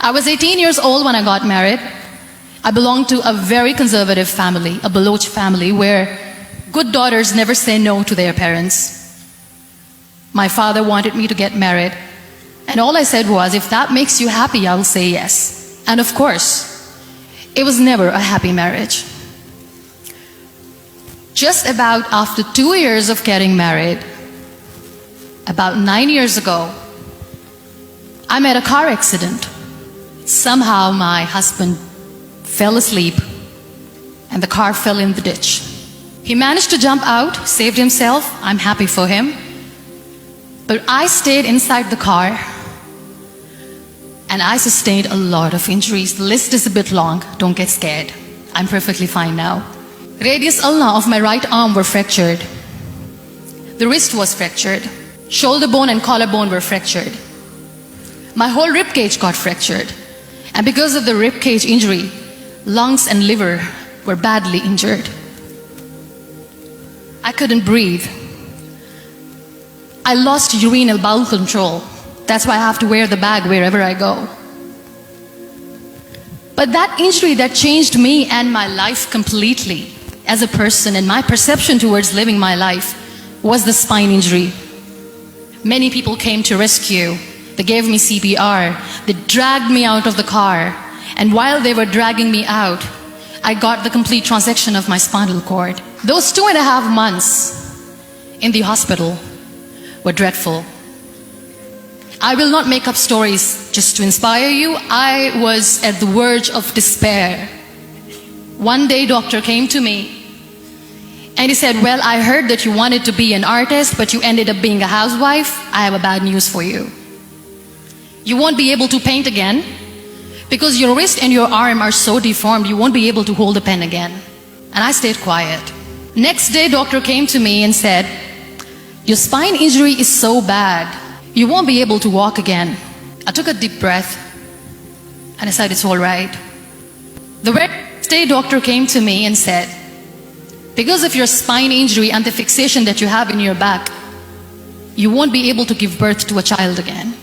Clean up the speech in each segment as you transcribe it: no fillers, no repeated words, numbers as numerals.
I was 18 years old when I got married. I belonged to a very conservative family, a Baloch family, where good daughters never say no to their parents. My father wanted me to get married, and all I said was, if that makes you happy, I will say yes. And of course, it was never a happy marriage. Just about after 2 years of getting married, about 9 years ago, I met a car accident. Somehow my husband fell asleep and the car fell in the ditch. He managed to jump out, saved himself. I'm happy for him. But I stayed inside the car and I sustained a lot of injuries. The list is a bit long. Don't get scared. I'm perfectly fine now. Radius ulna of my right arm were fractured. The wrist was fractured. Shoulder bone and collarbone were fractured. My whole rib cage got fractured. And because of the rib cage injury, lungs and liver were badly injured. I couldn't breathe. I lost urinary bowel control. That's why I have to wear the bag wherever I go. But that injury that changed me and my life completely as a person and my perception towards living my life was the spine injury. Many people came to rescue. They gave me CPR. They dragged me out of the car. And while they were dragging me out, I got the complete transection of my spinal cord. Those 2.5 months in the hospital were dreadful. I will not make up stories just to inspire you. I was at the verge of despair. One day, doctor came to me and he said, well, I heard that you wanted to be an artist, but you ended up being a housewife. I have a bad news for you. You won't be able to paint again because your wrist and your arm are so deformed, you won't be able to hold a pen again. And I stayed quiet. Next day, doctor came to me and said, your spine injury is so bad, you won't be able to walk again. I took a deep breath and I said, it's all right. The next day, doctor came to me and said, because of your spine injury and the fixation that you have in your back, you won't be able to give birth to a child again.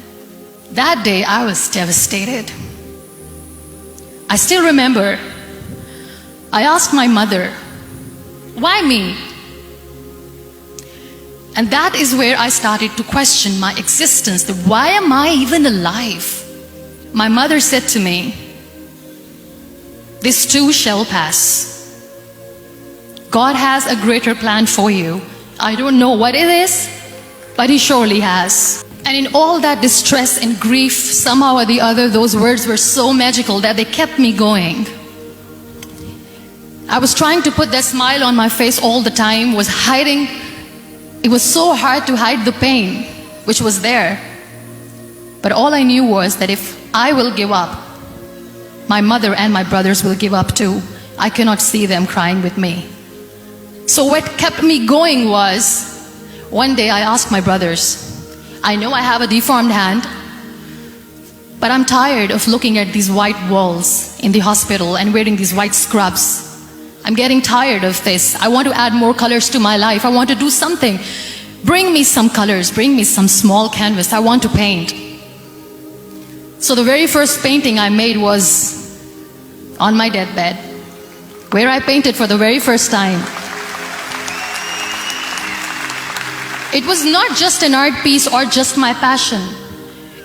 That day, I was devastated. I still remember, I asked my mother, why me? And that is where I started to question my existence, that why am I even alive? My mother said to me, this too shall pass. God has a greater plan for you. I don't know what it is, but He surely has. And in all that distress and grief, somehow or the other, those words were so magical that they kept me going. I was trying to put that smile on my face all the time, was hiding. It was so hard to hide the pain, which was there. But all I knew was that if I will give up, my mother and my brothers will give up too. I cannot see them crying with me. So what kept me going was, one day I asked my brothers, I know I have a deformed hand, but I'm tired of looking at these white walls in the hospital and wearing these white scrubs. I'm getting tired of this. I want to add more colors to my life. I want to do something. Bring me some colors, bring me some small canvas. I want to paint. So the very first painting I made was on my deathbed, where I painted for the very first time. It was not just an art piece or just my passion.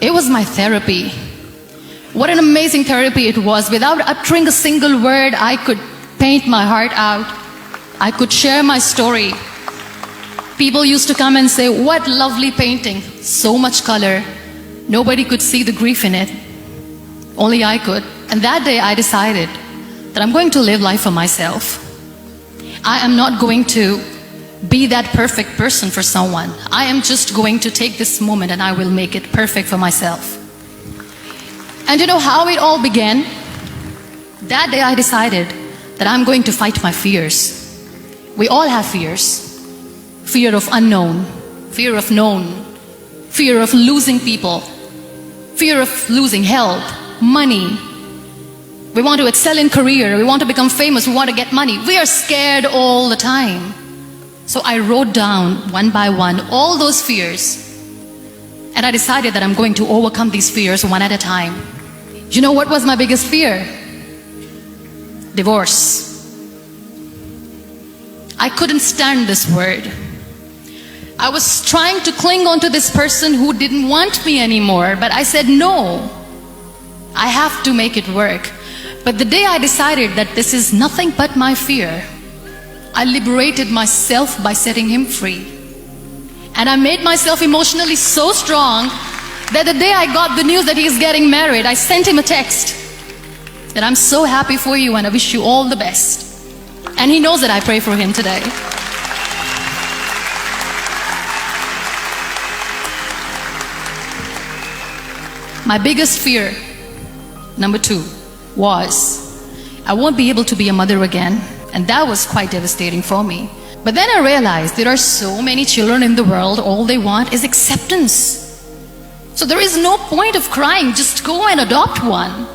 It was my therapy. What an amazing therapy it was. Without uttering a single word, I could paint my heart out. I could share my story. People used to come and say, what lovely painting. So much color. Nobody could see the grief in it. Only I could. And that day I decided that I'm going to live life for myself. I am not going to be that perfect person for someone. I am just going to take this moment and I will make it perfect for myself. And you know how it all began? That day I decided that I'm going to fight my fears. We all have fears. Fear of unknown, fear of known, fear of losing people, fear of losing health, money. We want to excel in career, we want to become famous, we want to get money. We are scared all the time. So I wrote down one by one all those fears, and I decided that I'm going to overcome these fears one at a time. You know what was my biggest fear? Divorce. I couldn't stand this word. I was trying to cling on to this person who didn't want me anymore, but I said no. I have to make it work. But the day I decided that this is nothing but my fear, I liberated myself by setting him free. And I made myself emotionally so strong that the day I got the news that he's getting married, I sent him a text that I'm so happy for you and I wish you all the best. And he knows that I pray for him today. My biggest fear, number 2, was I won't be able to be a mother again. And that was quite devastating for me. But then I realized there are so many children in the world, all they want is acceptance. So there is no point of crying, just go and adopt one.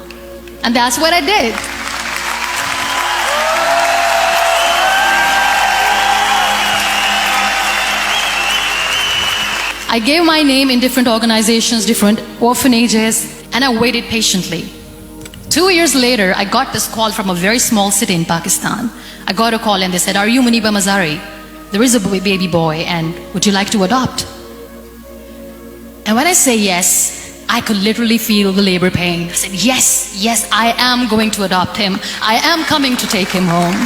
And that's what I did. I gave my name in different organizations, different orphanages, and I waited patiently. 2 years later, I got this call from a very small city in Pakistan. I got a call and they said, "Are you Muniba Mazari? There is a baby boy and would you like to adopt?" And when I say yes, I could literally feel the labor pain. I said, yes, I am going to adopt him. I am coming to take him home.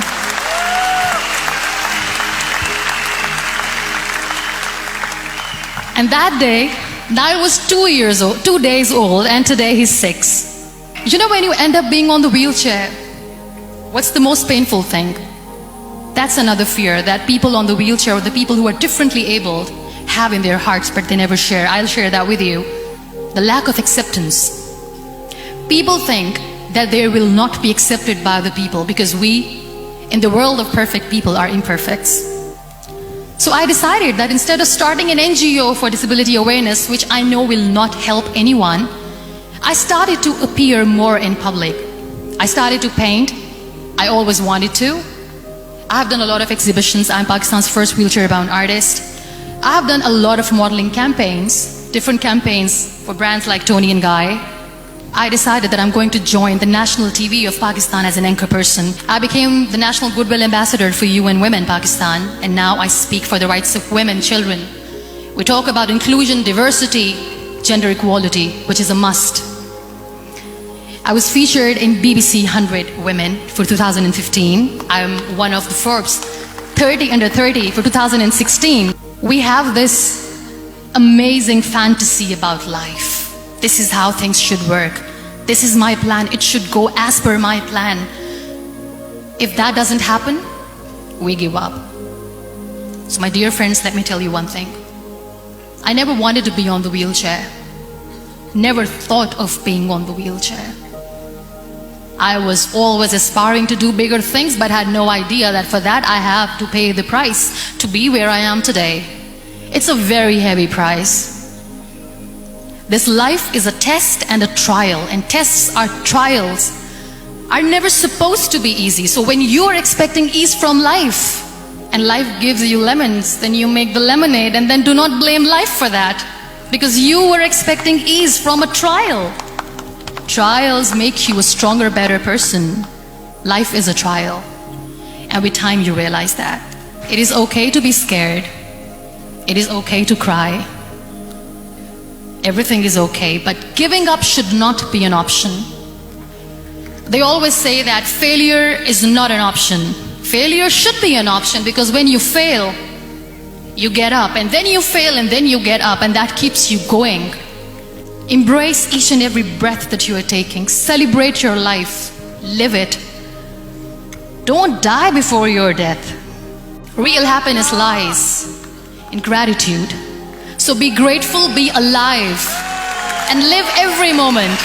And that day, I was 2 days old, and today he's 6. You know, when you end up being on the wheelchair, what's the most painful thing? That's another fear that people on the wheelchair or the people who are differently abled have in their hearts, but they never share. I'll share that with you. The lack of acceptance. People think that they will not be accepted by the people because we, in the world of perfect people, are imperfects. So I decided that instead of starting an NGO for disability awareness, which I know will not help anyone, I started to appear more in public. I started to paint. I always wanted to. I have done a lot of exhibitions. I'm Pakistan's first wheelchair-bound artist. I have done a lot of modeling campaigns, different campaigns for brands like Toni and Guy. I decided that I'm going to join the national TV of Pakistan as an anchor person. I became the National Goodwill Ambassador for UN Women Pakistan, and now I speak for the rights of women, children. We talk about inclusion, diversity, gender equality, which is a must. I was featured in BBC 100 Women for 2015. I'm one of the Forbes 30 Under 30 for 2016. We have this amazing fantasy about life. This is how things should work. This is my plan. It should go as per my plan. If that doesn't happen, we give up. So my dear friends, let me tell you one thing. I never wanted to be on the wheelchair. Never thought of being on the wheelchair. I was always aspiring to do bigger things, but had no idea that for that I have to pay the price to be where I am today. It's a very heavy price. This life is a test and a trial, and tests or trials are never supposed to be easy. So when you're expecting ease from life, and life gives you lemons, then you make the lemonade, and then do not blame life for that, because you were expecting ease from a trial. Trials make you a stronger, better person. Life is a trial. And with time you realize that. It is okay to be scared. It is okay to cry. Everything is okay, but giving up should not be an option. They always say that failure is not an option. Failure should be an option, because when you fail, you get up, and then you fail, and then you get up, and that keeps you going. Embrace each and every breath that you are taking. Celebrate your life. Live it. Don't die before your death. Real happiness lies in gratitude. So be grateful, be alive, and live every moment.